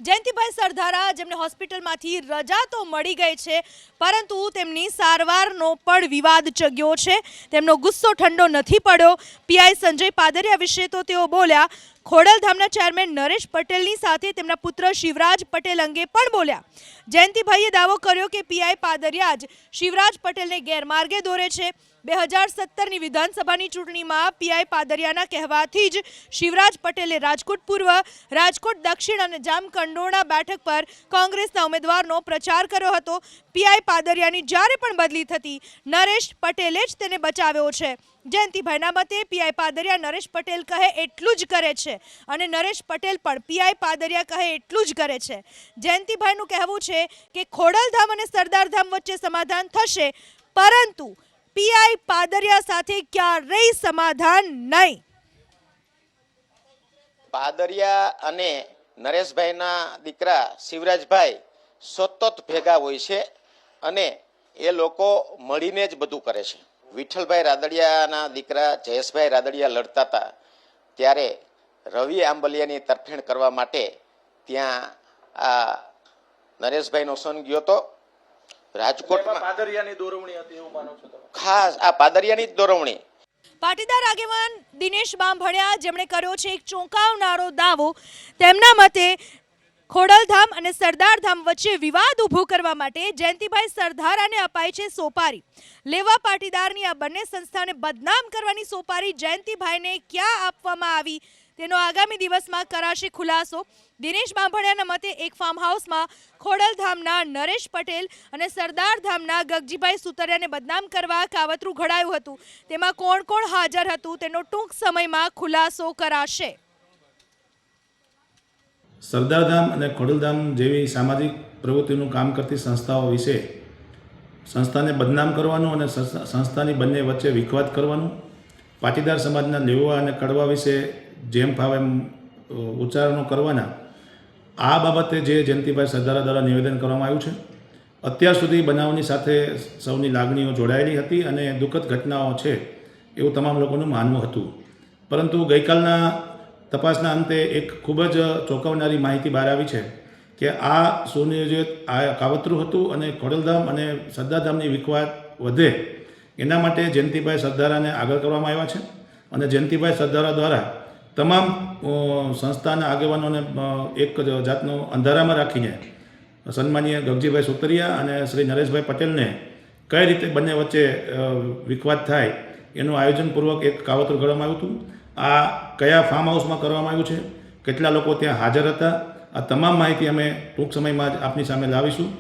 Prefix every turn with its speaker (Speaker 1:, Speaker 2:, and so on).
Speaker 1: જયંતિભાઈ સરધારા જેમને હોસ્પિટલમાંથી રજા તો મળી ગઈ છે, પરંતુ તેમની સારવારનો પણ વિવાદ ચગ્યો છે। તેમનો ગુસ્સો ઠંડો નથી પડ્યો। પીઆઈ સંજય પાદરિયા વિશે તો તેઓ બોલ્યા। ખોડલધામના ચેરમેન નરેશ પટેલની સાથે તેમના પુત્ર શિવરાજ પટેલ અંગે પણ બોલ્યા। જયંતિભાઈએ દાવો કર્યો કે પીઆઈ પાદરિયા જ શિવરાજ પટેલને ગેરમાર્ગે દોરે છે। 2017ની વિધાનસભાની ચૂંટણીમાં પીઆઈ પાદરિયાના કહેવાથી જ શિવરાજ પટેલે રાજકોટ પૂર્વ, રાજકોટ દક્ષિણ અને જામકંડોરણા બેઠક પર કોંગ્રેસના ઉમેદવારનો પ્રચાર કર્યો હતો। પીઆઈ પાદરિયાની જ્યારે પણ બદલી થતી, નરેશ પટેલે જ તેને બચાવ્યો છે। જયંતિભાઈના મતે પીઆઈ પાદરિયા નરેશ પટેલ કહે એટલું જ કરે છે અને નરેશ પટેલ પણ પીઆઈ પાદરિયા કહે એટલું જ કરે છે। જયંતિભાઈનું કહેવું છે કે ખોડલધામ અને સરદારધામ વચ્ચે સમાધાન થશે, પરંતુ પીઆઈ પાદરિયા સાથે ક્યારેય સમાધાન નહીં।
Speaker 2: પાદરિયા અને નરેશભાઈના દીકરા શિવરાજભાઈ સતત ભેગા હોય છે અને એ લોકો મળીને જ બધું કરે છે। વિઠ્ઠલભાઈ રાદડિયાના દીકરા જયેશભાઈ રાદડિયા લડતા હતા ત્યારે રવિ આંબલિયાની તરફેણ કરવા માટે ત્યાં આ નરેશભાઈનો સન ગયો હતો રાજકોટમાં।
Speaker 3: પાદરિયાની દોરવણી હતી એવું માનો છો તમે?
Speaker 2: ખાસ આ પાદરિયાની જ દોરવણી।
Speaker 1: પાટીદાર આગેવાન દિનેશ બાંભણિયા જેમણે કર્યો છે એક ચોંકાવનારો દાવો। તેમના મતે ખોડલધામ અને સરદારધામ વચ્ચે વિવાદ ઊભો કરવા માટે જયંતિભાઈ સરધારાને અપાઈ છે સોપારી। લેવા પાટીદારની આ બંને સંસ્થાને બદનામ કરવાની સોપારી જયંતિભાઈને ક્યાં આપવામાં આવી તેનો આગામી દિવસમાં કરાશે ખુલાસો। દિનેશ બાંભણિયાના મતે એક ફાર્મ હાઉસમાં ખોડલધામના નરેશ પટેલ અને સરદારધામના ગગજીભાઈ સુતરિયાને બદનામ કરવા કાવતરું ઘડાયું હતું। તેમાં કોણ કોણ હાજર હતું તેનો ટૂંક સમયમાં ખુલાસો કરાશે।
Speaker 4: સરદારધામ અને ખોડલધામ જેવી સામાજિક પ્રવૃત્તિનું કામ કરતી સંસ્થાઓ વિશે સંસ્થાને બદનામ કરવાનું અને સંસ્થાની બંને વચ્ચે વિખવાદ કરવાનું, પાટીદાર સમાજના લેવા અને કડવા વિશે જેમ ફાવે એમ ઉચ્ચારણો કરવાના, આ બાબતે જે જયંતિભાઈ સરદારા દ્વારા નિવેદન કરવામાં આવ્યું છે, અત્યાર સુધી બનાવની સાથે સૌની લાગણીઓ જોડાયેલી હતી અને દુઃખદ ઘટનાઓ છે એવું તમામ લોકોનું માનવું હતું। પરંતુ ગઈકાલના તપાસના અંતે એક ખૂબ જ ચોંકાવનારી માહિતી બહાર આવી છે કે આ સુનિયોજિત આ કાવતરું હતું અને ખોડલધામ અને સરદારધામની વિખવાદ વધે એના માટે જયંતિભાઈ સરદારાને આગળ કરવામાં આવ્યા છે અને જયંતિભાઈ સરદારા દ્વારા તમામ સંસ્થાના આગેવાનોને એક જાતનો અંધારામાં રાખીને સન્માનીય ગગજીભાઈ સુતરિયા અને શ્રી નરેશભાઈ પટેલને કઈ રીતે બંને વચ્ચે વિખવાદ થાય એનું આયોજનપૂર્વક એક કાવતરું ઘડવામાં આવ્યું હતું। આ કયા ફાર્મ હાઉસમાં કરવામાં આવ્યું છે, કેટલા લોકો ત્યાં હાજર હતા, આ તમામ માહિતી અમે ટૂંક સમયમાં જ આપની સામે લાવીશું।